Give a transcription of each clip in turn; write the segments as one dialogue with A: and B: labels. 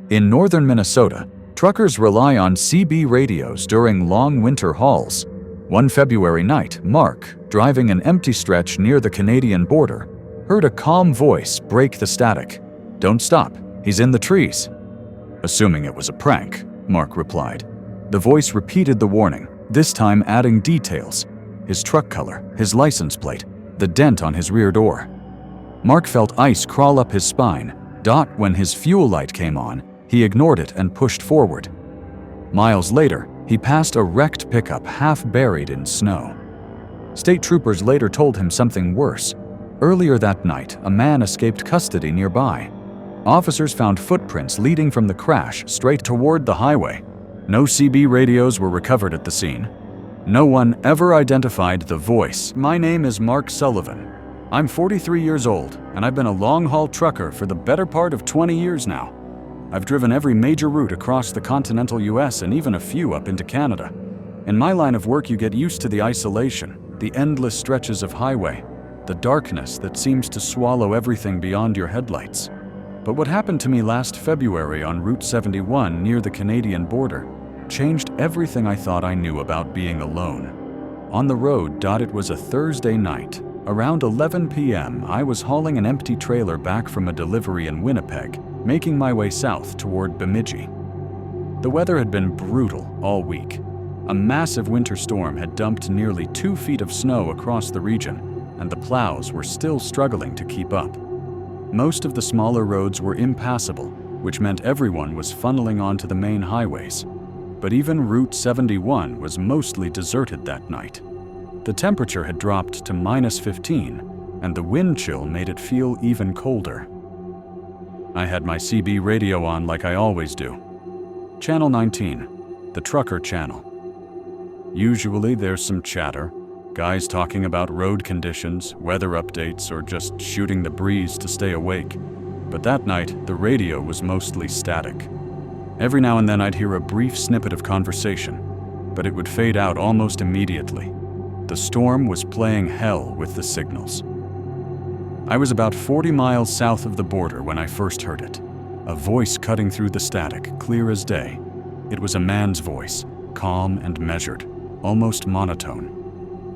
A: In northern Minnesota, truckers rely on CB radios during long winter hauls. One February night, Mark, driving an empty stretch near the Canadian border, heard a calm voice break the static. "Don't stop, he's in the trees." Assuming it was a prank, Mark replied. The voice repeated the warning, this time adding details: his truck color, his license plate, the dent on his rear door. Mark felt ice crawl up his spine. When his fuel light came on, he ignored it and pushed forward. Miles later, he passed a wrecked pickup half buried in snow. State troopers later told him something worse. Earlier that night, a man escaped custody nearby. Officers found footprints leading from the crash straight toward the highway. No CB radios were recovered at the scene. No one ever identified the voice. "My name is Mark Sullivan. I'm 43 years old, and I've been a long-haul trucker for the better part of 20 years now. I've driven every major route across the continental US and even a few up into Canada. In my line of work, you get used to the isolation, the endless stretches of highway, the darkness that seems to swallow everything beyond your headlights. But what happened to me last February on Route 71 near the Canadian border changed everything I thought I knew about being alone. On the road, it was a Thursday night. Around 11 p.m., I was hauling an empty trailer back from a delivery in Winnipeg, making my way south toward Bemidji. The weather had been brutal all week. A massive winter storm had dumped nearly 2 feet of snow across the region, and the plows were still struggling to keep up. Most of the smaller roads were impassable, which meant everyone was funneling onto the main highways. But even Route 71 was mostly deserted that night. The temperature had dropped to -15, and the wind chill made it feel even colder. I had my CB radio on like I always do. Channel 19, the trucker channel. Usually there's some chatter, guys talking about road conditions, weather updates, or just shooting the breeze to stay awake. But that night, the radio was mostly static. Every now and then I'd hear a brief snippet of conversation, but it would fade out almost immediately. The storm was playing hell with the signals. I was about 40 miles south of the border when I first heard it. A voice cutting through the static, clear as day. It was a man's voice, calm and measured, almost monotone.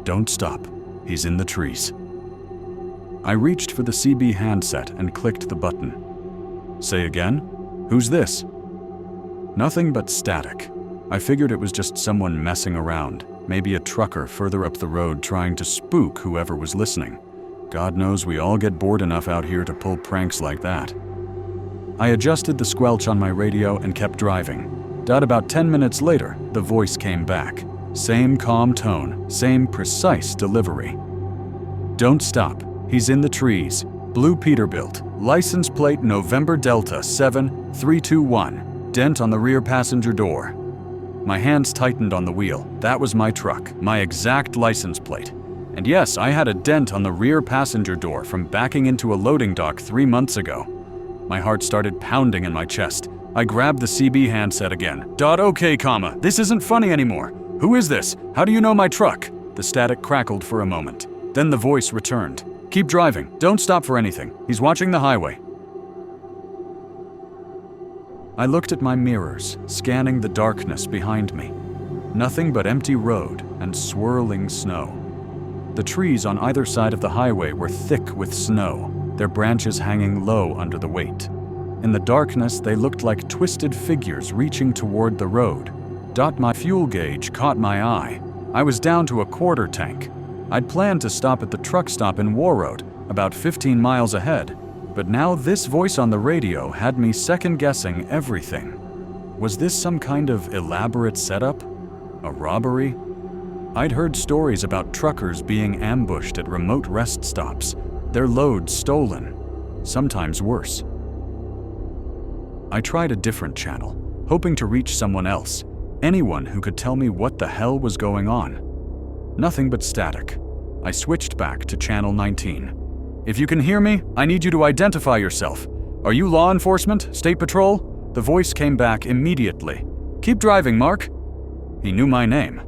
A: "Don't stop, he's in the trees." I reached for the CB handset and clicked the button. "Say again? Who's this?" Nothing but static. I figured it was just someone messing around, maybe a trucker further up the road trying to spook whoever was listening. God knows we all get bored enough out here to pull pranks like that. I adjusted the squelch on my radio and kept driving. About 10 minutes later, the voice came back. Same calm tone, same precise delivery. "Don't stop, he's in the trees. Blue Peterbilt, license plate November Delta 7321, dent on the rear passenger door." My hands tightened on the wheel. That was my truck, my exact license plate. And yes, I had a dent on the rear passenger door from backing into a loading dock 3 months ago. My heart started pounding in my chest. I grabbed the CB handset again. "Okay, this isn't funny anymore. Who is this? How do you know my truck?" The static crackled for a moment. Then the voice returned. "Keep driving. Don't stop for anything. He's watching the highway." I looked at my mirrors, scanning the darkness behind me. Nothing but empty road and swirling snow. The trees on either side of the highway were thick with snow, their branches hanging low under the weight. In the darkness, they looked like twisted figures reaching toward the road. My fuel gauge caught my eye. I was down to a quarter tank. I'd planned to stop at the truck stop in Warroad, about 15 miles ahead. But now this voice on the radio had me second-guessing everything. Was this some kind of elaborate setup? A robbery? I'd heard stories about truckers being ambushed at remote rest stops, their loads stolen, sometimes worse. I tried a different channel, hoping to reach someone else, anyone who could tell me what the hell was going on. Nothing but static. I switched back to channel 19. "If you can hear me, I need you to identify yourself. Are you law enforcement? State Patrol?" The voice came back immediately. "Keep driving, Mark." He knew my name.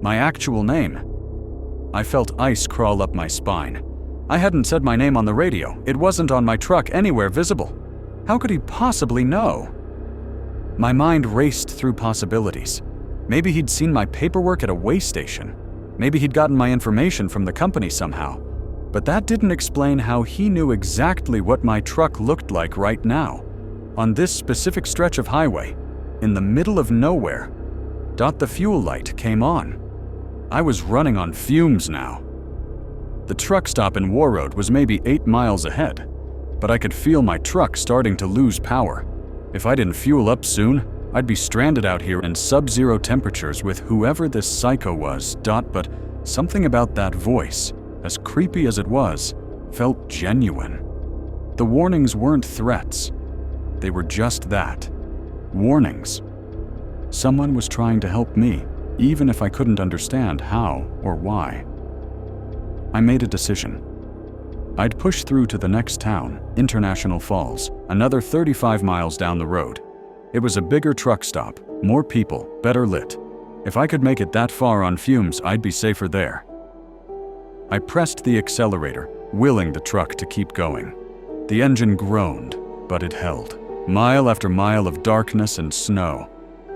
A: My actual name. I felt ice crawl up my spine. I hadn't said my name on the radio. It wasn't on my truck anywhere visible. How could he possibly know? My mind raced through possibilities. Maybe he'd seen my paperwork at a way station. Maybe he'd gotten my information from the company somehow. But that didn't explain how he knew exactly what my truck looked like right now. On this specific stretch of highway, in the middle of nowhere. The fuel light came on. I was running on fumes now. The truck stop in War Road was maybe 8 miles ahead, but I could feel my truck starting to lose power. If I didn't fuel up soon, I'd be stranded out here in sub-zero temperatures with whoever this psycho was. But something about that voice, as creepy as it was, felt genuine. The warnings weren't threats. They were just that. Warnings. Someone was trying to help me, even if I couldn't understand how or why. I made a decision. I'd push through to the next town, International Falls, another 35 miles down the road. It was a bigger truck stop, more people, better lit. If I could make it that far on fumes, I'd be safer there. I pressed the accelerator, willing the truck to keep going. The engine groaned, but it held. Mile after mile of darkness and snow.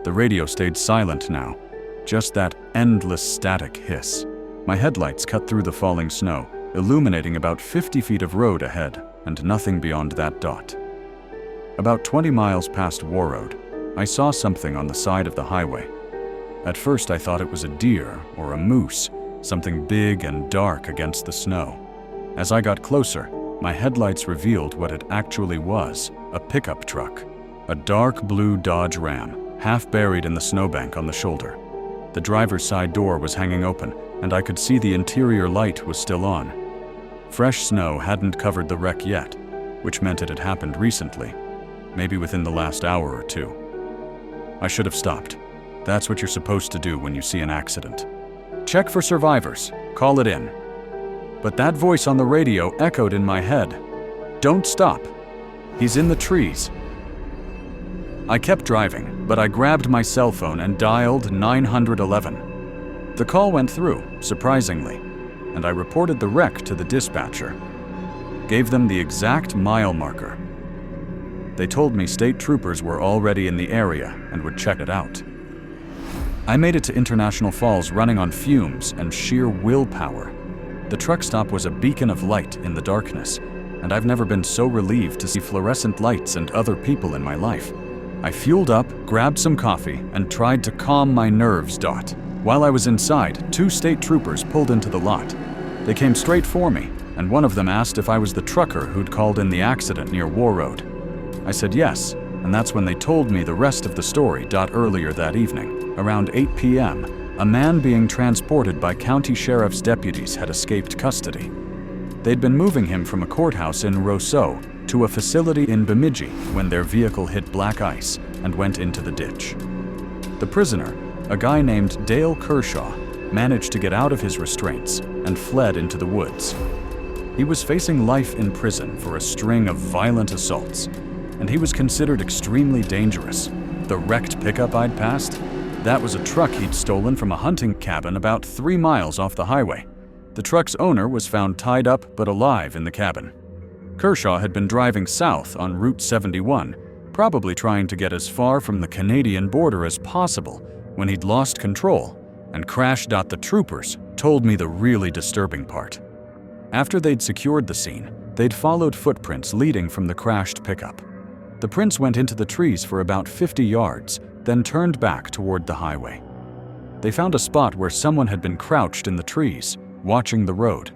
A: The radio stayed silent now, just that endless static hiss. My headlights cut through the falling snow, illuminating about 50 feet of road ahead, and nothing beyond that dot. About 20 miles past War Road, I saw something on the side of the highway. At first I thought it was a deer or a moose, something big and dark against the snow. As I got closer, my headlights revealed what it actually was, a pickup truck. A dark blue Dodge Ram, half buried in the snowbank on the shoulder. The driver's side door was hanging open, and I could see the interior light was still on. Fresh snow hadn't covered the wreck yet, which meant it had happened recently, maybe within the last hour or two. I should have stopped. That's what you're supposed to do when you see an accident. Check for survivors, call it in. But that voice on the radio echoed in my head. Don't stop. He's in the trees. I kept driving, but I grabbed my cell phone and dialed 911. The call went through, surprisingly, and I reported the wreck to the dispatcher. Gave them the exact mile marker. They told me state troopers were already in the area and would check it out. I made it to International Falls running on fumes and sheer willpower. The truck stop was a beacon of light in the darkness, and I've never been so relieved to see fluorescent lights and other people in my life. I fueled up, grabbed some coffee, and tried to calm my nerves. While I was inside, 2 state troopers pulled into the lot. They came straight for me, and one of them asked if I was the trucker who'd called in the accident near War Road. I said yes, and that's when they told me the rest of the story. Earlier that evening, around 8 p.m., a man being transported by county sheriff's deputies had escaped custody. They'd been moving him from a courthouse in Roseau to a facility in Bemidji when their vehicle hit black ice and went into the ditch. The prisoner, a guy named Dale Kershaw, managed to get out of his restraints and fled into the woods. He was facing life in prison for a string of violent assaults, and he was considered extremely dangerous. The wrecked pickup I'd passed, that was a truck he'd stolen from a hunting cabin about 3 miles off the highway. The truck's owner was found tied up but alive in the cabin. Kershaw had been driving south on Route 71, probably trying to get as far from the Canadian border as possible when he'd lost control and crashed. The troopers told me the really disturbing part. After they'd secured the scene, they'd followed footprints leading from the crashed pickup. The prints went into the trees for about 50 yards, then turned back toward the highway. They found a spot where someone had been crouched in the trees, watching the road.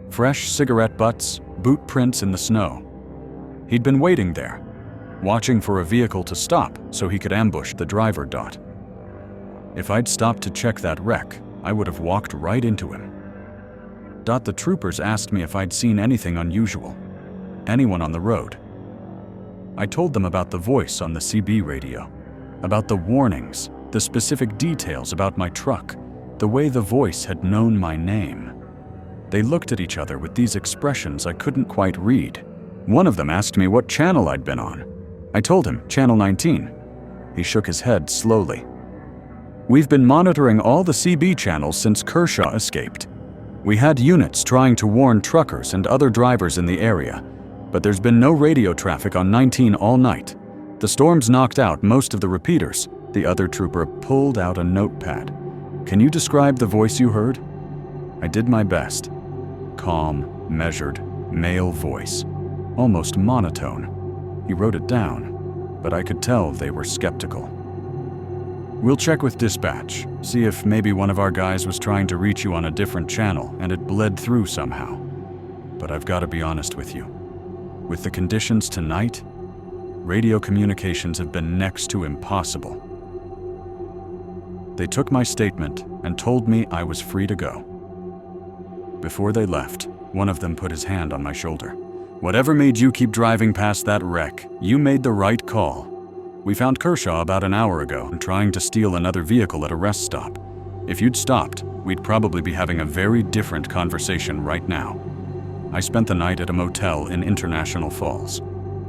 A: Fresh cigarette butts, boot prints in the snow. He'd been waiting there, watching for a vehicle to stop so he could ambush the driver. If I'd stopped to check that wreck, I would have walked right into him. The troopers asked me if I'd seen anything unusual, anyone on the road. I told them about the voice on the CB radio, about the warnings, the specific details about my truck, the way the voice had known my name. They looked at each other with these expressions I couldn't quite read. One of them asked me what channel I'd been on. I told him, Channel 19. He shook his head slowly. We've been monitoring all the CB channels since Kershaw escaped. We had units trying to warn truckers and other drivers in the area, but there's been no radio traffic on 19 all night. The storms knocked out most of the repeaters. The other trooper pulled out a notepad. Can you describe the voice you heard? I did my best. Calm, measured, male voice. Almost monotone. He wrote it down, but I could tell they were skeptical. We'll check with dispatch, see if maybe one of our guys was trying to reach you on a different channel and it bled through somehow. But I've got to be honest with you. With the conditions tonight, radio communications have been next to impossible. They took my statement and told me I was free to go. Before they left, one of them put his hand on my shoulder. Whatever made you keep driving past that wreck, you made the right call. We found Kershaw about an hour ago and trying to steal another vehicle at a rest stop. If you'd stopped, we'd probably be having a very different conversation right now. I spent the night at a motel in International Falls.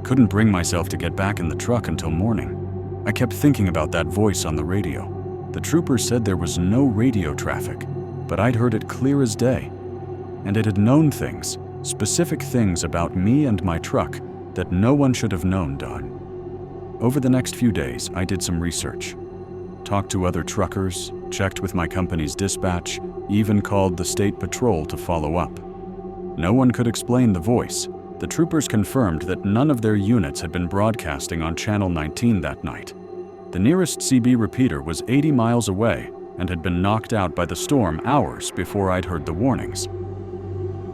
A: Couldn't bring myself to get back in the truck until morning. I kept thinking about that voice on the radio. The trooper said there was no radio traffic, but I'd heard it clear as day. And it had known things, specific things about me and my truck that no one should have known, Don. Over the next few days, I did some research. Talked to other truckers, checked with my company's dispatch, even called the state patrol to follow up. No one could explain the voice. The troopers confirmed that none of their units had been broadcasting on Channel 19 that night. The nearest CB repeater was 80 miles away and had been knocked out by the storm hours before I'd heard the warnings.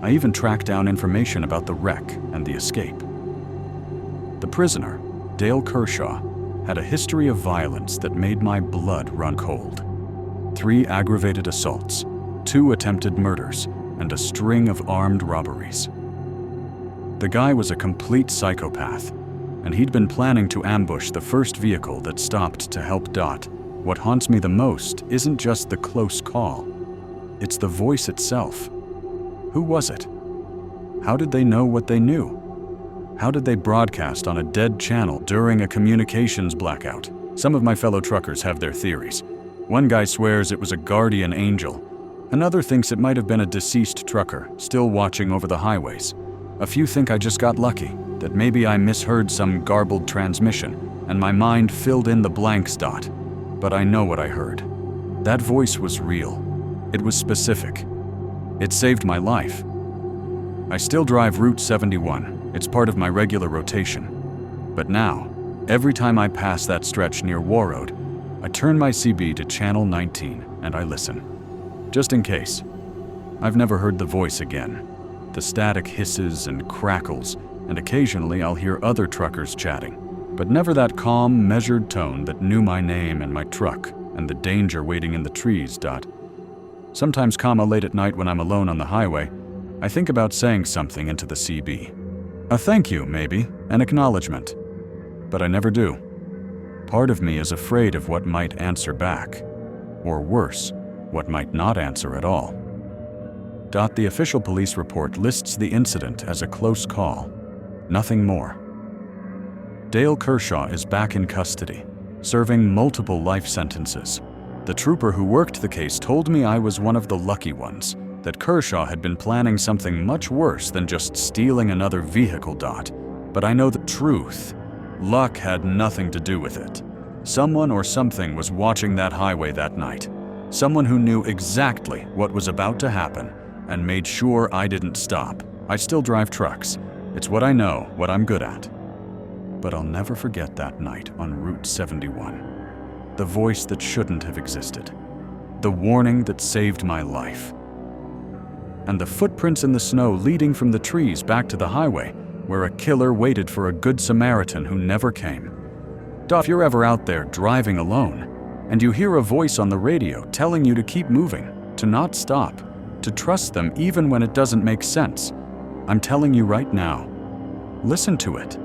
A: I even tracked down information about the wreck and the escape. The prisoner, Dale Kershaw, had a history of violence that made my blood run cold. 3 aggravated assaults, 2 attempted murders, and a string of armed robberies. The guy was a complete psychopath, and he'd been planning to ambush the first vehicle that stopped to help Dot. What haunts me the most isn't just the close call. It's the voice itself. Who was it? How did they know what they knew? How did they broadcast on a dead channel during a communications blackout? Some of my fellow truckers have their theories. One guy swears it was a guardian angel. Another thinks it might have been a deceased trucker still watching over the highways. A few think I just got lucky, that maybe I misheard some garbled transmission and my mind filled in the blanks, Dot. But I know what I heard. That voice was real. It was specific. It saved my life. I still drive Route 71. It's part of my regular rotation. But now, every time I pass that stretch near Warroad, I turn my CB to Channel 19 and I listen. Just in case. I've never heard the voice again. The static hisses and crackles, and occasionally I'll hear other truckers chatting, but never that calm, measured tone that knew my name and my truck and the danger waiting in the trees, Dot. Sometimes, late at night when I'm alone on the highway, I think about saying something into the CB. A thank you, maybe, an acknowledgement. But I never do. Part of me is afraid of what might answer back, or worse, what might not answer at all. The official police report lists the incident as a close call. Nothing more. Dale Kershaw is back in custody, serving multiple life sentences. The trooper who worked the case told me I was one of the lucky ones, that Kershaw had been planning something much worse than just stealing another vehicle, Dot. But I know the truth. Luck had nothing to do with it. Someone or something was watching that highway that night. Someone who knew exactly what was about to happen and made sure I didn't stop. I still drive trucks. It's what I know, what I'm good at. But I'll never forget that night on Route 71. The voice that shouldn't have existed. The warning that saved my life. And the footprints in the snow leading from the trees back to the highway, where a killer waited for a good Samaritan who never came. If you're ever out there driving alone, and you hear a voice on the radio telling you to keep moving, to not stop, to trust them even when it doesn't make sense, I'm telling you right now, listen to it.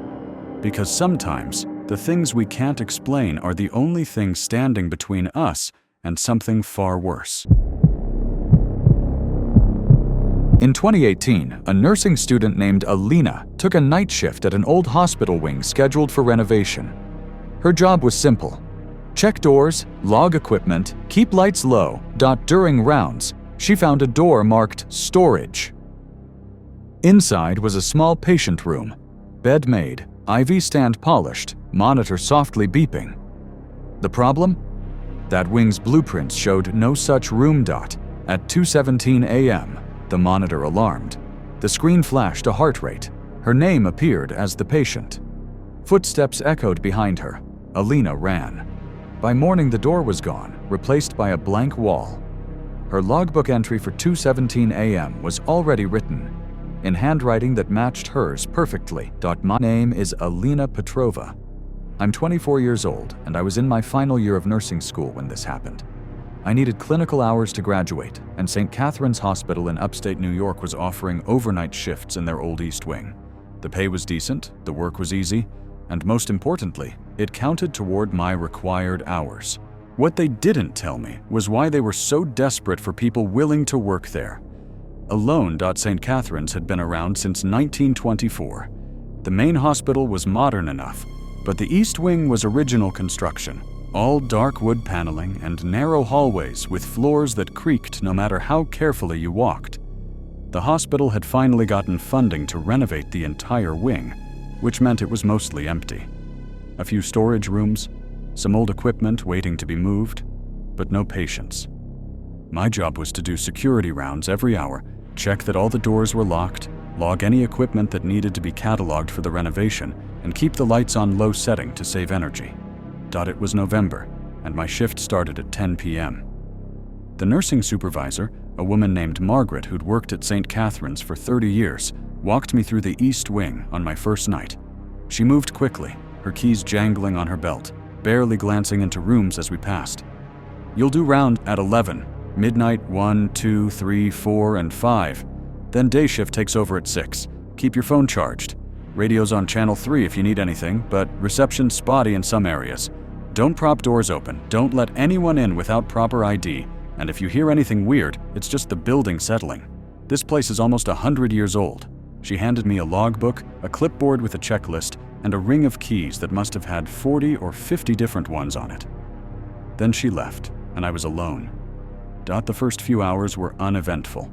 A: Because sometimes, the things we can't explain are the only things standing between us and something far worse. In 2018, a nursing student named Alina took a night shift at an old hospital wing scheduled for renovation. Her job was simple. Check doors, log equipment, keep lights low. During rounds, she found a door marked storage. Inside was a small patient room, bed made, IV stand polished, monitor softly beeping. The problem? That wing's blueprints showed no such room. At 2:17 a.m., the monitor alarmed. The screen flashed a heart rate. Her name appeared as the patient. Footsteps echoed behind her. Alina ran. By morning, the door was gone, replaced by a blank wall. Her logbook entry for 2:17 a.m. was already written, in handwriting that matched hers perfectly. My name is Alina Petrova. I'm 24 years old, and I was in my final year of nursing school when this happened. I needed clinical hours to graduate, and St. Catherine's Hospital in upstate New York was offering overnight shifts in their old East Wing. The pay was decent, the work was easy, and most importantly, it counted toward my required hours. What they didn't tell me was why they were so desperate for people willing to work there. Alone, St. Catherine's had been around since 1924. The main hospital was modern enough, but the East Wing was original construction, all dark wood paneling and narrow hallways with floors that creaked no matter how carefully you walked. The hospital had finally gotten funding to renovate the entire wing, which meant it was mostly empty. A few storage rooms, some old equipment waiting to be moved, but no patients. My job was to do security rounds every hour, check that all the doors were locked, log any equipment that needed to be cataloged for the renovation, and keep the lights on low setting to save energy. It was November, and my shift started at 10 p.m. The nursing supervisor, a woman named Margaret who'd worked at St. Catherine's for 30 years, walked me through the East Wing on my first night. She moved quickly, her keys jangling on her belt, barely glancing into rooms as we passed. You'll do round at 11, midnight 1, 2, 3, 4, and 5. Then day shift takes over at 6. Keep your phone charged. Radio's on channel 3 if you need anything, but reception's spotty in some areas. Don't prop doors open, don't let anyone in without proper ID, and if you hear anything weird, it's just the building settling. This place is almost 100 years old. She handed me a logbook, a clipboard with a checklist, and a ring of keys that must have had 40 or 50 different ones on it. Then she left, and I was alone. The first few hours were uneventful.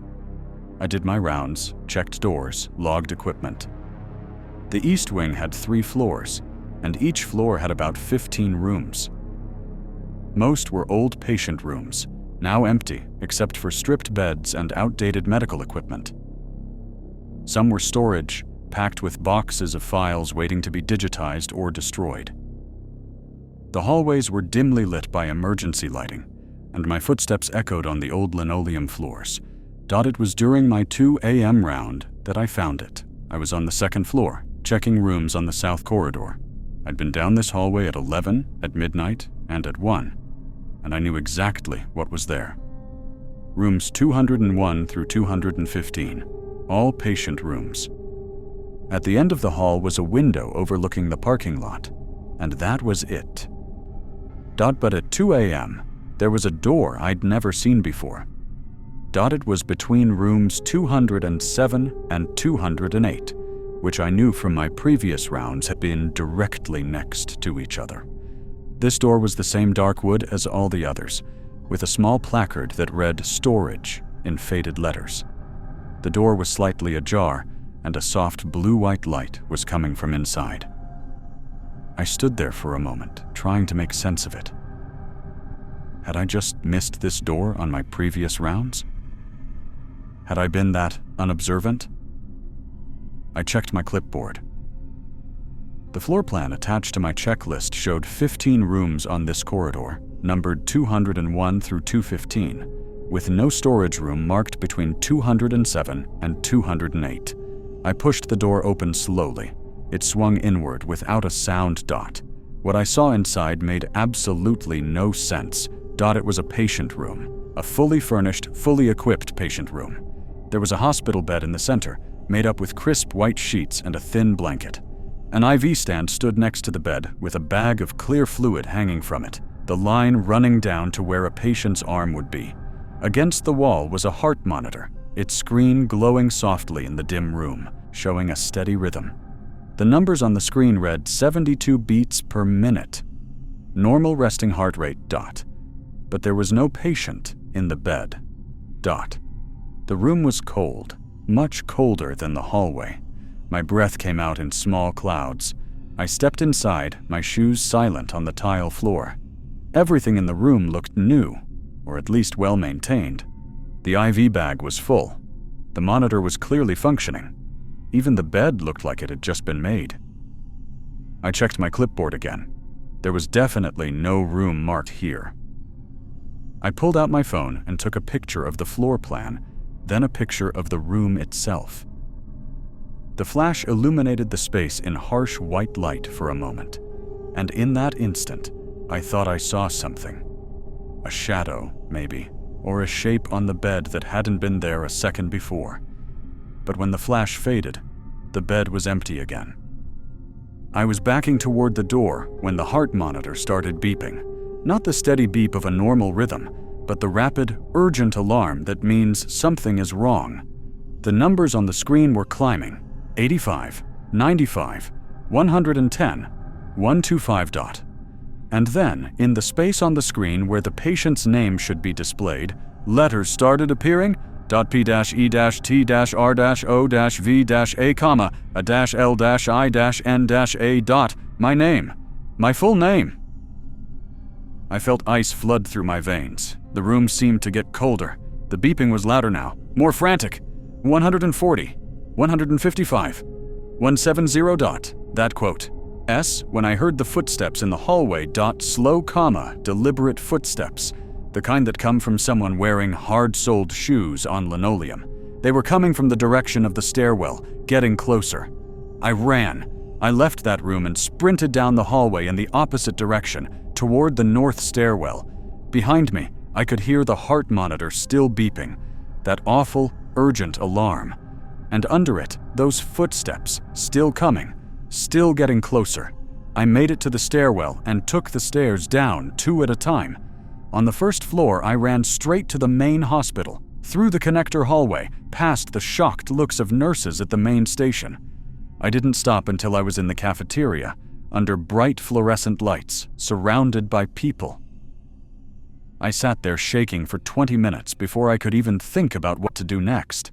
A: I did my rounds, checked doors, logged equipment. The East Wing had 3 floors, and each floor had about 15 rooms. Most were old patient rooms, now empty except for stripped beds and outdated medical equipment. Some were storage, packed with boxes of files waiting to be digitized or destroyed. The hallways were dimly lit by emergency lighting, and my footsteps echoed on the old linoleum floors. It was during my 2 a.m. round that I found it. I was on the 2nd floor, checking rooms on the south corridor. I'd been down this hallway at 11, at midnight, and at 1, and I knew exactly what was there. Rooms 201 through 215, all patient rooms. At the end of the hall was a window overlooking the parking lot, and that was it. But at 2 a.m., there was a door I'd never seen before. It was between rooms 207 and 208, which I knew from my previous rounds had been directly next to each other. This door was the same dark wood as all the others, with a small placard that read "Storage" in faded letters. The door was slightly ajar, and a soft blue-white light was coming from inside. I stood there for a moment, trying to make sense of it. Had I just missed this door on my previous rounds? Had I been that unobservant? I checked my clipboard. The floor plan attached to my checklist showed 15 rooms on this corridor, numbered 201 through 215, with no storage room marked between 207 and 208. I pushed the door open slowly. It swung inward without a sound. What I saw inside made absolutely no sense. It was a patient room, a fully furnished, fully equipped patient room. There was a hospital bed in the center, made up with crisp white sheets and a thin blanket. An IV stand stood next to the bed with a bag of clear fluid hanging from it, the line running down to where a patient's arm would be. Against the wall was a heart monitor, its screen glowing softly in the dim room, showing a steady rhythm. The numbers on the screen read 72 beats per minute. Normal resting heart rate. But there was no patient in the bed. The room was cold, much colder than the hallway. My breath came out in small clouds, I stepped inside, my shoes silent on the tile floor. Everything in the room looked new, or at least well-maintained. The IV bag was full. The monitor was clearly functioning. Even the bed looked like it had just been made. I checked my clipboard again. There was definitely no room marked here. I pulled out my phone and took a picture of the floor plan, then a picture of the room itself. The flash illuminated the space in harsh white light for a moment, and in that instant, I thought I saw something. A shadow, maybe, or a shape on the bed that hadn't been there a second before. But when the flash faded, the bed was empty again. I was backing toward the door when the heart monitor started beeping. Not the steady beep of a normal rhythm, but the rapid, urgent alarm that means something is wrong. The numbers on the screen were climbing: 85, 95, 110, 125. And then, in the space on the screen where the patient's name should be displayed, letters started appearing: .P-E-T-R-O-V-A, my name, my full name. I felt ice flood through my veins. The room seemed to get colder. The beeping was louder now, more frantic. 140, 155, 170. That quote. When I heard the footsteps in the hallway. Slow comma, deliberate footsteps. The kind that come from someone wearing hard-soled shoes on linoleum. They were coming from the direction of the stairwell, getting closer. I ran. I left that room and sprinted down the hallway in the opposite direction, toward the north stairwell. Behind me, I could hear the heart monitor still beeping, that awful, urgent alarm. And under it, those footsteps, still coming, still getting closer. I made it to the stairwell and took the stairs down 2 at a time. On the first floor, I ran straight to the main hospital, through the connector hallway, past the shocked looks of nurses at the main station. I didn't stop until I was in the cafeteria, under bright fluorescent lights, surrounded by people. I sat there shaking for 20 minutes before I could even think about what to do next.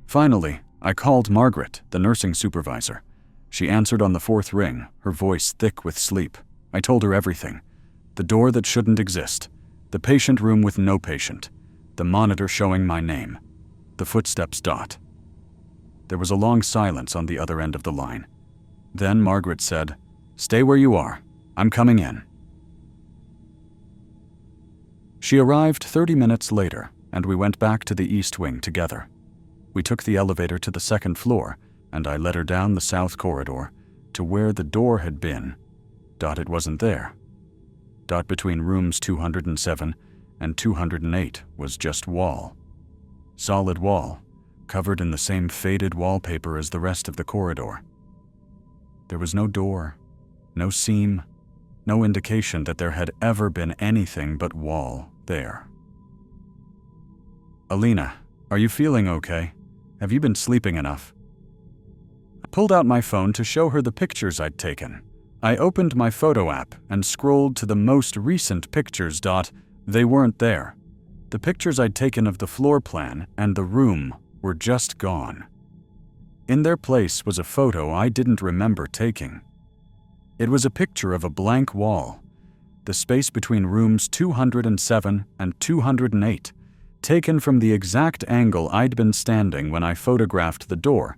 A: Finally, I called Margaret, the nursing supervisor. She answered on the 4th ring, her voice thick with sleep. I told her everything. The door that shouldn't exist. The patient room with no patient. The monitor showing my name. The footsteps. There was a long silence on the other end of the line. Then Margaret said, "Stay where you are. I'm coming in." She arrived 30 minutes later, and we went back to the East Wing together. We took the elevator to the 2nd floor, and I led her down the south corridor to where the door had been. It wasn't there. Between rooms 207 and 208 was just wall. Solid wall, covered in the same faded wallpaper as the rest of the corridor. There was no door, no seam, no indication that there had ever been anything but wall there. "Alina, are you feeling okay? Have you been sleeping enough?" I pulled out my phone to show her the pictures I'd taken. I opened my photo app and scrolled to the most recent pictures. They weren't there. The pictures I'd taken of the floor plan and the room were just gone. In their place was a photo I didn't remember taking. It was a picture of a blank wall, the space between rooms 207 and 208, taken from the exact angle I'd been standing when I photographed the door.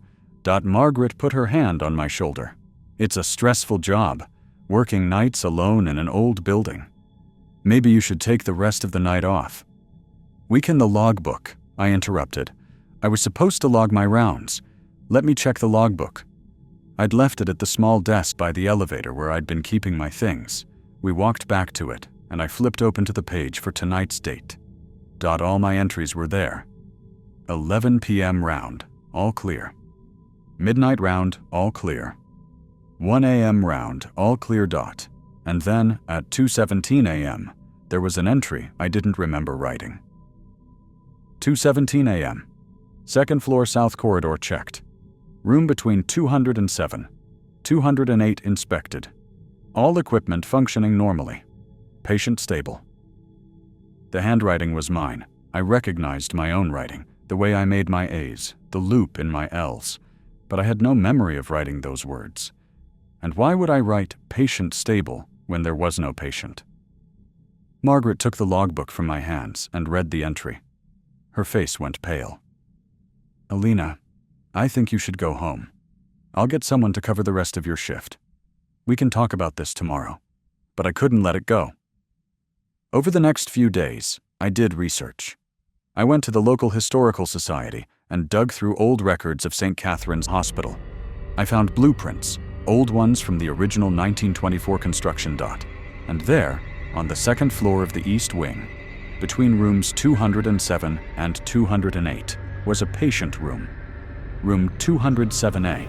A: Margaret put her hand on my shoulder. "It's a stressful job, working nights alone in an old building. Maybe you should take the rest of the night off." "Weaken the logbook," I interrupted. "I was supposed to log my rounds. Let me check the logbook." I'd left it at the small desk by the elevator where I'd been keeping my things. We walked back to it, and I flipped open to the page for tonight's date. All my entries were there. 11 p.m. round, all clear. Midnight round, all clear. 1 a.m. round, all clear. And then, at 2:17 a.m., there was an entry I didn't remember writing. 2:17 a.m. 2nd floor south corridor checked. Room between 207, 208 inspected. All equipment functioning normally. Patient stable. The handwriting was mine. I recognized my own writing, the way I made my A's, the loop in my L's. But I had no memory of writing those words. And why would I write patient stable when there was no patient? Margaret took the logbook from my hands and read the entry. Her face went pale. Alina, I think you should go home. I'll get someone to cover the rest of your shift. We can talk about this tomorrow. But I couldn't let it go. Over the next few days, I did research. I went to the local historical society and dug through old records of St. Catherine's Hospital. I found blueprints, old ones from the original 1924 construction. And there, on the second floor of the East Wing, between rooms 207 and 208, was a patient room, room 207A.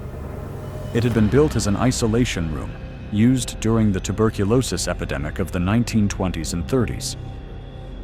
A: It had been built as an isolation room, used during the tuberculosis epidemic of the 1920s and 30s.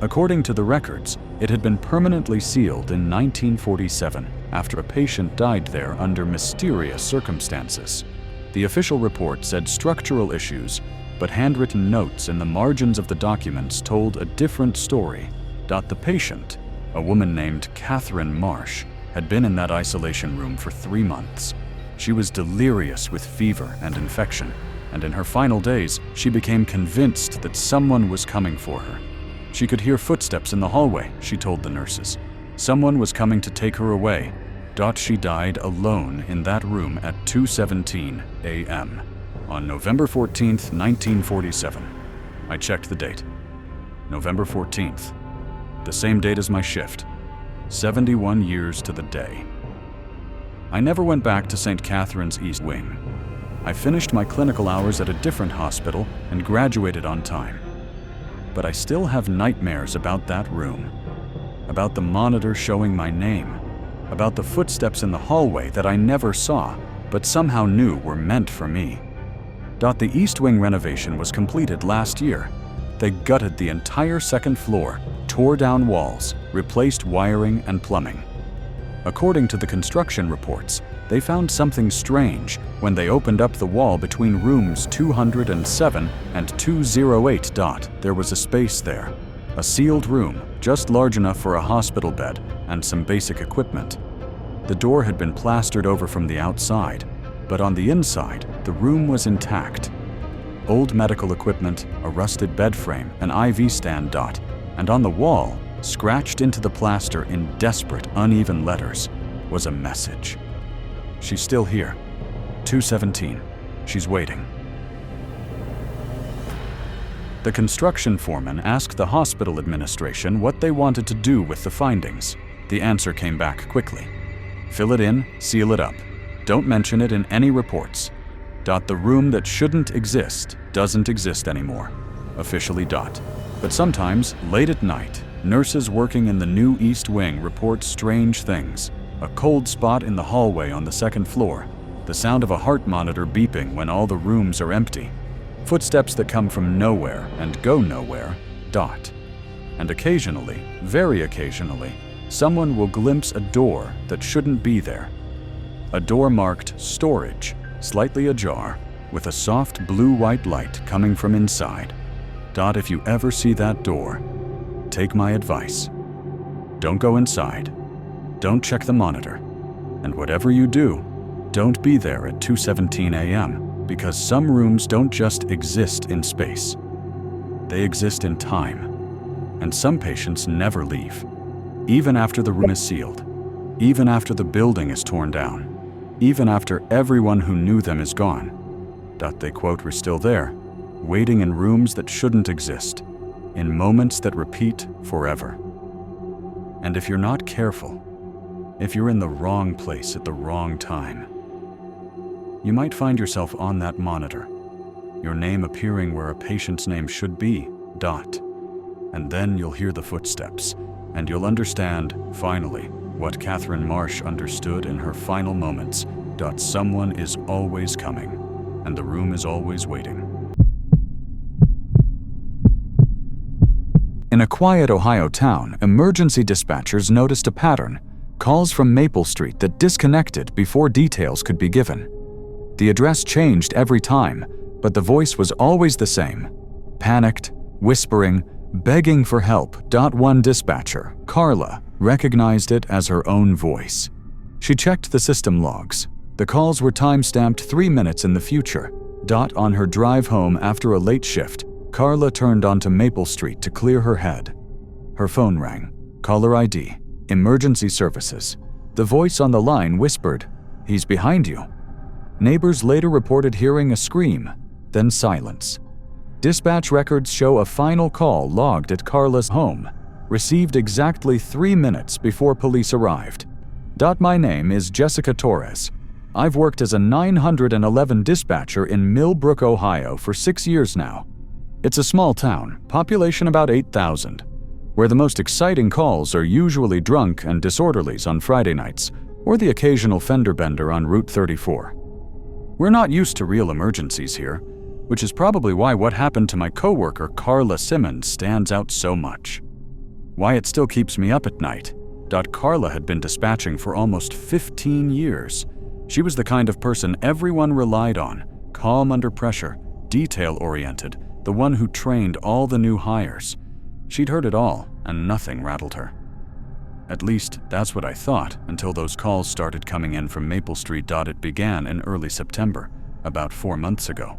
A: According to the records, it had been permanently sealed in 1947 after a patient died there under mysterious circumstances. The official report said structural issues, but handwritten notes in the margins of the documents told a different story. The patient, a woman named Catherine Marsh, had been in that isolation room for 3 months. She was delirious with fever and infection, and in her final days, she became convinced that someone was coming for her. She could hear footsteps in the hallway, she told the nurses. Someone was coming to take her away. She died alone in that room at 2:17 a.m. on November 14th, 1947. I checked the date. November 14th. The same date as my shift. 71 years to the day. I never went back to St. Catherine's East Wing. I finished my clinical hours at a different hospital and graduated on time. But I still have nightmares about that room, about the monitor showing my name, about the footsteps in the hallway that I never saw, but somehow knew were meant for me. The East Wing renovation was completed last year. They gutted the entire second floor, tore down walls, replaced wiring and plumbing. According to the construction reports, they found something strange when they opened up the wall between rooms 207 and 208. There was a space there, a sealed room just large enough for a hospital bed and some basic equipment. The door had been plastered over from the outside, but on the inside, the room was intact. Old medical equipment, a rusted bed frame, an IV stand. And on the wall, scratched into the plaster in desperate, uneven letters, was a message. She's still here. 217. She's waiting. The construction foreman asked the hospital administration what they wanted to do with the findings. The answer came back quickly. Fill it in, seal it up. Don't mention it in any reports. The room that shouldn't exist doesn't exist anymore. Officially. But sometimes, late at night, nurses working in the new East Wing report strange things. A cold spot in the hallway on the second floor. The sound of a heart monitor beeping when all the rooms are empty. Footsteps that come from nowhere and go nowhere. And occasionally, very occasionally, someone will glimpse a door that shouldn't be there. A door marked storage, slightly ajar, with a soft blue-white light coming from inside. If you ever see that door, take my advice. Don't go inside. Don't check the monitor. And whatever you do, don't be there at 2:17 a.m. because some rooms don't just exist in space. They exist in time. And some patients never leave, even after the room is sealed, even after the building is torn down, even after everyone who knew them is gone. They quote, "We're still there, waiting in rooms that shouldn't exist, in moments that repeat forever." And if you're not careful, if you're in the wrong place at the wrong time, you might find yourself on that monitor, your name appearing where a patient's name should be. And then you'll hear the footsteps, and you'll understand, finally, what Catherine Marsh understood in her final moments. Someone is always coming, and the room is always waiting. In a quiet Ohio town, emergency dispatchers noticed a pattern: calls from Maple Street that disconnected before details could be given. The address changed every time, but the voice was always the same: panicked, whispering, begging for help. One dispatcher, Carla, recognized it as her own voice. She checked the system logs. The calls were time-stamped 3 minutes in the future. On her drive home after a late shift, Carla turned onto Maple Street to clear her head. Her phone rang. Caller ID. Emergency services. The voice on the line whispered, "He's behind you." Neighbors later reported hearing a scream, then silence. Dispatch records show a final call logged at Carla's home, received exactly 3 minutes before police arrived. My name is Jessica Torres. I've worked as a 911 dispatcher in Millbrook, Ohio for 6 years now. It's a small town, population about 8,000, where the most exciting calls are usually drunk and disorderlies on Friday nights, or the occasional fender bender on Route 34. We're not used to real emergencies here, which is probably why what happened to my coworker Carla Simmons stands out so much. Why it still keeps me up at night. Carla had been dispatching for almost 15 years. She was the kind of person everyone relied on, calm under pressure, detail-oriented, the one who trained all the new hires. She'd heard it all, and nothing rattled her. At least, that's what I thought until those calls started coming in from Maple Street. It began in early September, about 4 months ago.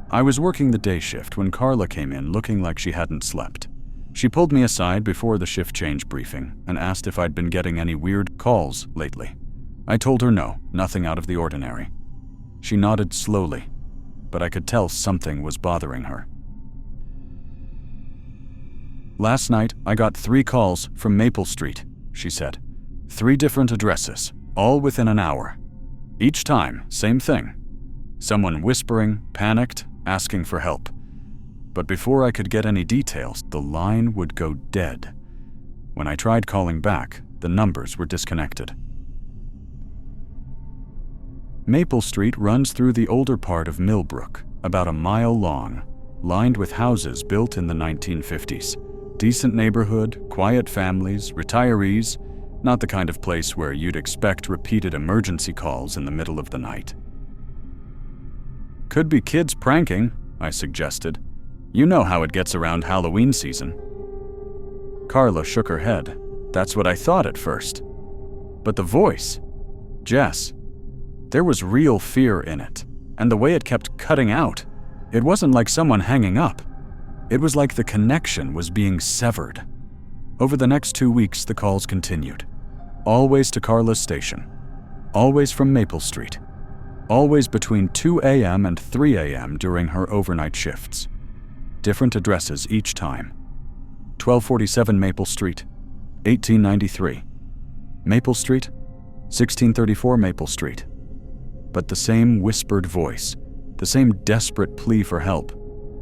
A: I was working the day shift when Carla came in looking like she hadn't slept. She pulled me aside before the shift change briefing and asked if I'd been getting any weird calls lately. I told her no, nothing out of the ordinary. She nodded slowly, but I could tell something was bothering her. "Last night, I got 3 calls from Maple Street," she said. 3 different addresses, all within an hour. Each time, same thing. Someone whispering, panicked, asking for help. But before I could get any details, the line would go dead. When I tried calling back, the numbers were disconnected. Maple Street runs through the older part of Millbrook, about a mile long, lined with houses built in the 1950s. Decent neighborhood, quiet families, retirees, not the kind of place where you'd expect repeated emergency calls in the middle of the night. "Could be kids pranking," I suggested. "You know how it gets around Halloween season." Carla shook her head. "That's what I thought at first. But the voice, Jess, there was real fear in it, and the way it kept cutting out, it wasn't like someone hanging up. It was like the connection was being severed." Over the next 2 weeks, the calls continued. Always to Carla's station. Always from Maple Street. Always between 2 a.m. and 3 a.m. during her overnight shifts. Different addresses each time. 1247 Maple Street, 1893. Maple Street, 1634 Maple Street. But the same whispered voice, the same desperate plea for help,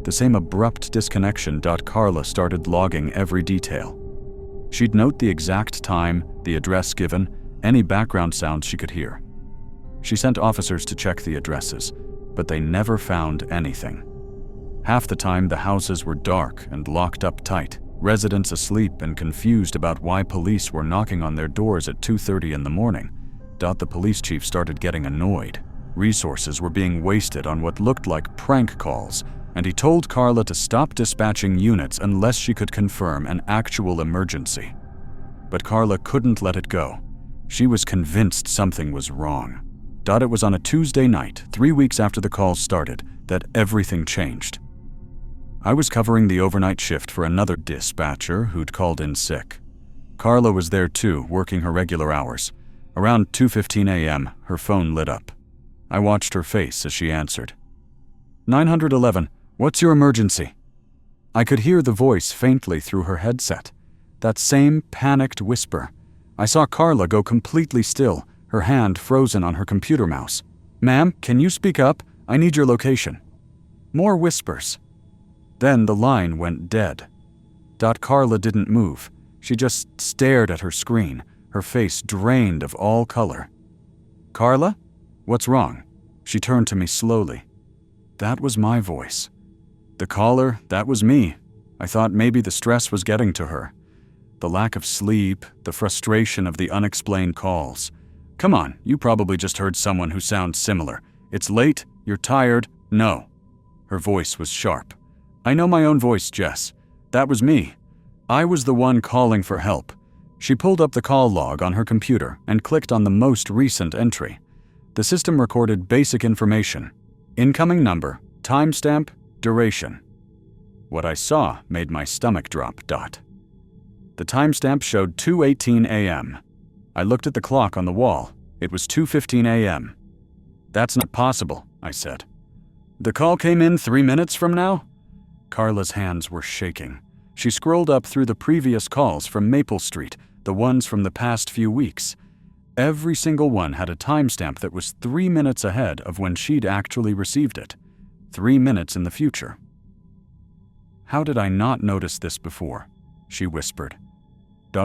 A: the same abrupt disconnection. Carla started logging every detail. She'd note the exact time, the address given, any background sounds she could hear. She sent officers to check the addresses, but they never found anything. Half the time, the houses were dark and locked up tight, residents asleep and confused about why police were knocking on their doors at 2:30 in the morning. The police chief started getting annoyed. Resources were being wasted on what looked like prank calls, and he told Carla to stop dispatching units unless she could confirm an actual emergency. But Carla couldn't let it go. She was convinced something was wrong. It was on a Tuesday night, 3 weeks after the calls started, that everything changed. I was covering the overnight shift for another dispatcher who'd called in sick. Carla was there too, working her regular hours. Around 2:15 a.m., her phone lit up. I watched her face as she answered. 911, what's your emergency? I could hear the voice faintly through her headset. That same panicked whisper. I saw Carla go completely still, her hand frozen on her computer mouse. Ma'am, can you speak up? I need your location. More whispers. Then the line went dead. Carla didn't move. She just stared at her screen, her face drained of all color. Carla? What's wrong? She turned to me slowly. That was my voice. The caller, that was me. I thought maybe the stress was getting to her. The lack of sleep, the frustration of the unexplained calls. Come on, you probably just heard someone who sounds similar. It's late, you're tired, no. Her voice was sharp. I know my own voice, Jess. That was me. I was the one calling for help. She pulled up the call log on her computer and clicked on the most recent entry. The system recorded basic information. Incoming number, timestamp, duration. What I saw made my stomach drop. The timestamp showed 2:18 a.m. I looked at the clock on the wall. It was 2:15 a.m. That's not possible, I said. The call came in 3 minutes from now? Carla's hands were shaking. She scrolled up through the previous calls from Maple Street, the ones from the past few weeks. Every single one had a timestamp that was 3 minutes ahead of when she'd actually received it. 3 minutes in the future. How did I not notice this before? She whispered.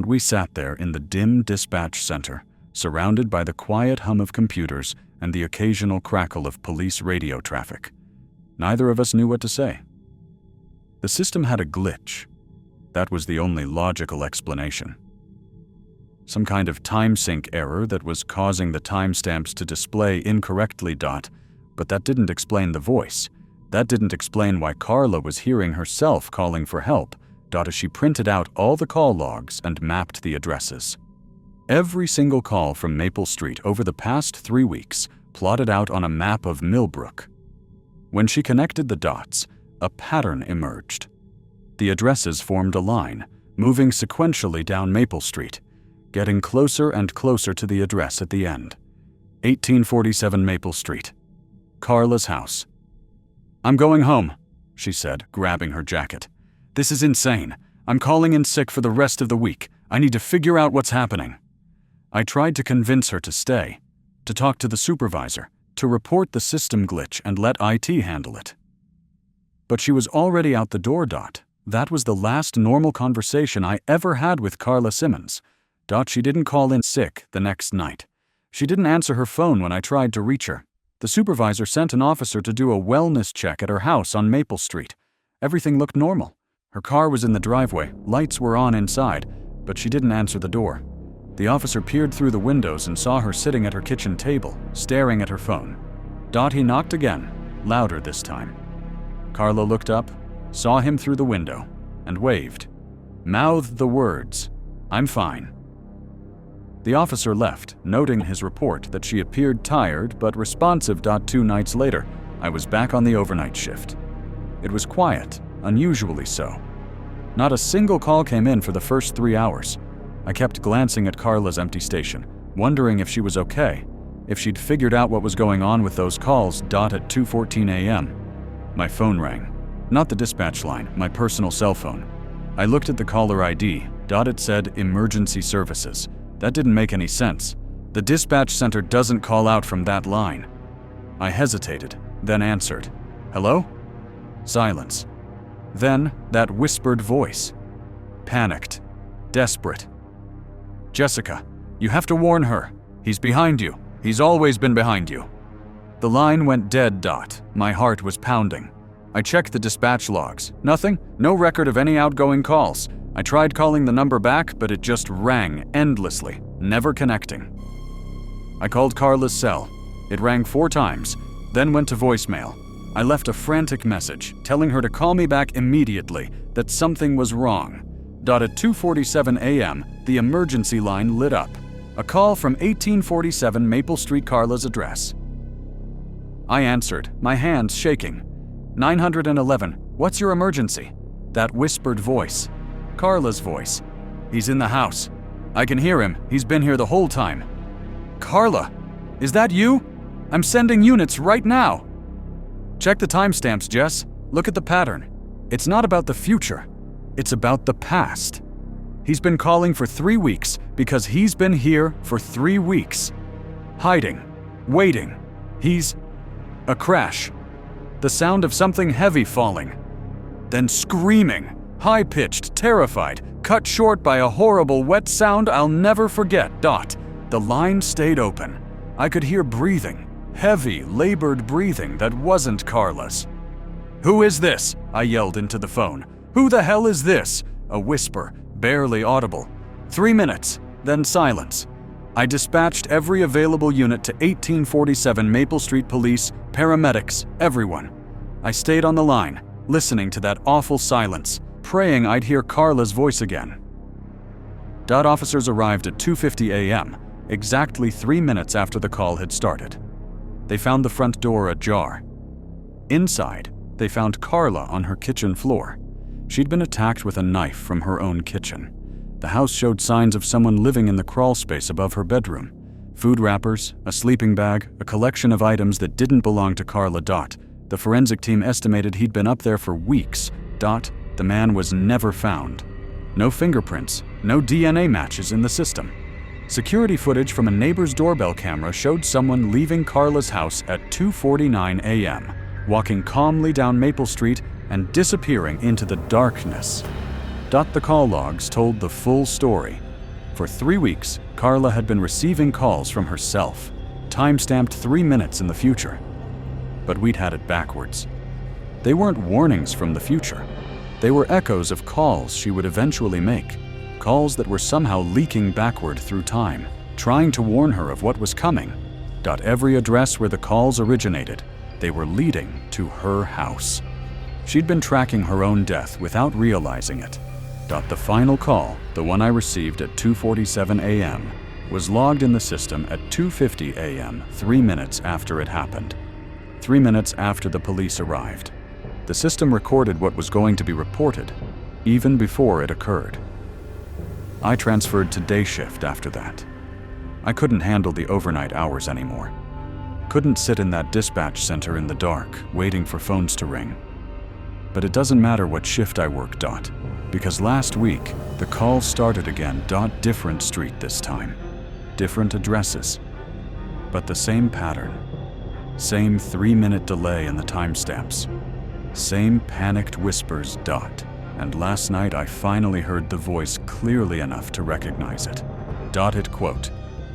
A: We sat there in the dim dispatch center, surrounded by the quiet hum of computers and the occasional crackle of police radio traffic. Neither of us knew what to say. The system had a glitch. That was the only logical explanation. Some kind of time sync error that was causing the timestamps to display incorrectly. But that didn't explain the voice. That didn't explain why Carla was hearing herself calling for help. As she printed out all the call logs and mapped the addresses. Every single call from Maple Street over the past 3 weeks plotted out on a map of Millbrook. When she connected the dots, a pattern emerged. The addresses formed a line, moving sequentially down Maple Street, getting closer and closer to the address at the end. 1847 Maple Street. Carla's house. "I'm going home," she said, grabbing her jacket. "This is insane. I'm calling in sick for the rest of the week. I need to figure out what's happening." I tried to convince her to stay, to talk to the supervisor, to report the system glitch and let IT handle it. But she was already out the door. That was the last normal conversation I ever had with Carla Simmons. She didn't call in sick the next night. She didn't answer her phone when I tried to reach her. The supervisor sent an officer to do a wellness check at her house on Maple Street. Everything looked normal. Her car was in the driveway, lights were on inside, but she didn't answer the door. The officer peered through the windows and saw her sitting at her kitchen table, staring at her phone. He knocked again, louder this time. Carla looked up, saw him through the window, and waved. Mouthed the words, "I'm fine." The officer left, noting his report that she appeared tired but responsive. 2 nights later, I was back on the overnight shift. It was quiet, unusually so. Not a single call came in for the first 3 hours. I kept glancing at Carla's empty station, wondering if she was okay, if she'd figured out what was going on with those calls. At 2:14 a.m. My phone rang. Not the dispatch line, my personal cell phone. I looked at the caller ID. It said emergency services. That didn't make any sense. The dispatch center doesn't call out from that line. I hesitated, then answered. "Hello?" Silence. Then that whispered voice. Panicked. Desperate. "Jessica, you have to warn her. He's behind you. He's always been behind you." The line went dead. My heart was pounding. I checked the dispatch logs. Nothing. No record of any outgoing calls. I tried calling the number back, but it just rang endlessly, never connecting. I called Carla's cell. It rang 4 times, then went to voicemail. I left a frantic message, telling her to call me back immediately, that something was wrong. At 2:47 a.m., the emergency line lit up. A call from 1847 Maple Street, Carla's address. I answered, my hands shaking. 911, what's your emergency? That whispered voice. Carla's voice. He's in the house. I can hear him. He's been here the whole time. Carla, is that you? I'm sending units right now. Check the timestamps, Jess. Look at the pattern. It's not about the future. It's about the past. He's been calling for 3 weeks because he's been here for 3 weeks. Hiding. Waiting. He's... A crash. The sound of something heavy falling. Then screaming. High-pitched, terrified, cut short by a horrible wet sound I'll never forget. The line stayed open. I could hear breathing. Heavy, labored breathing that wasn't Carla's. Who is this? I yelled into the phone. Who the hell is this? A whisper, barely audible. 3 minutes, then silence. I dispatched every available unit to 1847 Maple Street Police, paramedics, everyone. I stayed on the line, listening to that awful silence, praying I'd hear Carla's voice again. Officers arrived at 2:50 a.m., exactly 3 minutes after the call had started. They found the front door ajar. Inside, they found Carla on her kitchen floor. She'd been attacked with a knife from her own kitchen. The house showed signs of someone living in the crawl space above her bedroom. Food wrappers, a sleeping bag, a collection of items that didn't belong to Carla. The forensic team estimated he'd been up there for weeks. The man was never found. No fingerprints, no DNA matches in the system. Security footage from a neighbor's doorbell camera showed someone leaving Carla's house at 2:49 a.m., walking calmly down Maple Street and disappearing into the darkness. The call logs told the full story. For 3 weeks, Carla had been receiving calls from herself, time-stamped 3 minutes in the future. But we'd had it backwards. They weren't warnings from the future. They were echoes of calls she would eventually make, calls that were somehow leaking backward through time, trying to warn her of what was coming. Every address where the calls originated, they were leading to her house. She'd been tracking her own death without realizing it. The final call, the one I received at 2:47 a.m., was logged in the system at 2:50 a.m., 3 minutes after it happened. 3 minutes after the police arrived. The system recorded what was going to be reported, even before it occurred. I transferred to day shift after that. I couldn't handle the overnight hours anymore. Couldn't sit in that dispatch center in the dark, waiting for phones to ring. But it doesn't matter what shift I work. Because last week, the calls started again. Different street this time. Different addresses. But the same pattern. Same 3-minute delay in the timestamps. Same panicked whispers. And last night I finally heard the voice clearly enough to recognize it. It quote,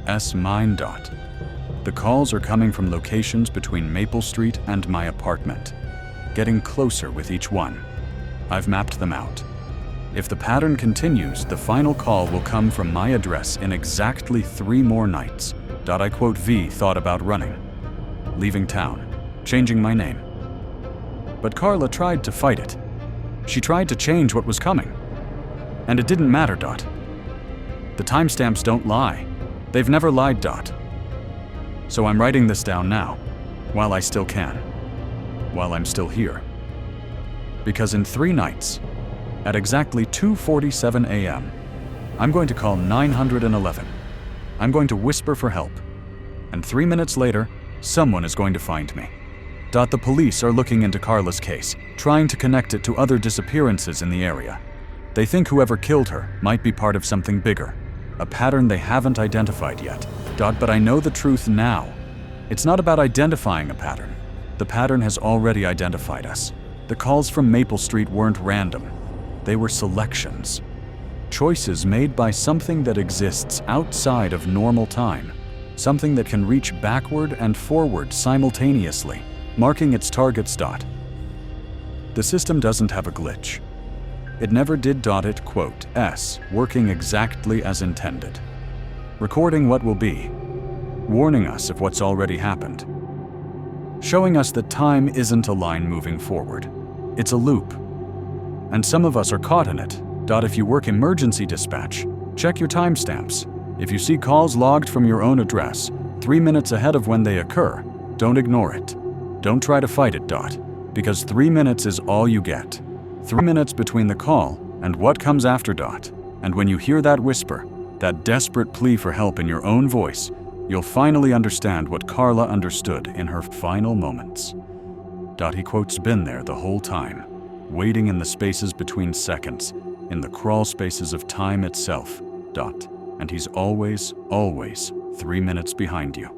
A: "S mine." The calls are coming from locations between Maple Street and my apartment, getting closer with each one. I've mapped them out. If the pattern continues, the final call will come from my address in exactly 3 more nights. I quote, "V thought about running, leaving town, changing my name. But Carla tried to fight it. She tried to change what was coming. And it didn't matter. The timestamps don't lie. They've never lied. So I'm writing this down now, while I still can, while I'm still here. Because in 3 nights, at exactly 2:47 a.m., I'm going to call 911. I'm going to whisper for help. And 3 minutes later, someone is going to find me. The police are looking into Carla's case, trying to connect it to other disappearances in the area. They think whoever killed her might be part of something bigger, a pattern they haven't identified yet. But I know the truth now. It's not about identifying a pattern. The pattern has already identified us. The calls from Maple Street weren't random. They were selections. Choices made by something that exists outside of normal time. Something that can reach backward and forward simultaneously, marking its targets. The system doesn't have a glitch. It never did. It quote, "S, working exactly as intended. Recording what will be. Warning us of what's already happened. Showing us that time isn't a line moving forward. It's a loop. And some of us are caught in it. If you work emergency dispatch, check your timestamps. If you see calls logged from your own address, 3 minutes ahead of when they occur, don't ignore it. Don't try to fight it. Because 3 minutes is all you get. 3 minutes between the call and what comes after. And when you hear that whisper, that desperate plea for help in your own voice, you'll finally understand what Carla understood in her final moments." He quotes, "Been there the whole time, waiting in the spaces between seconds, in the crawl spaces of time itself. And he's always, always 3 minutes behind you."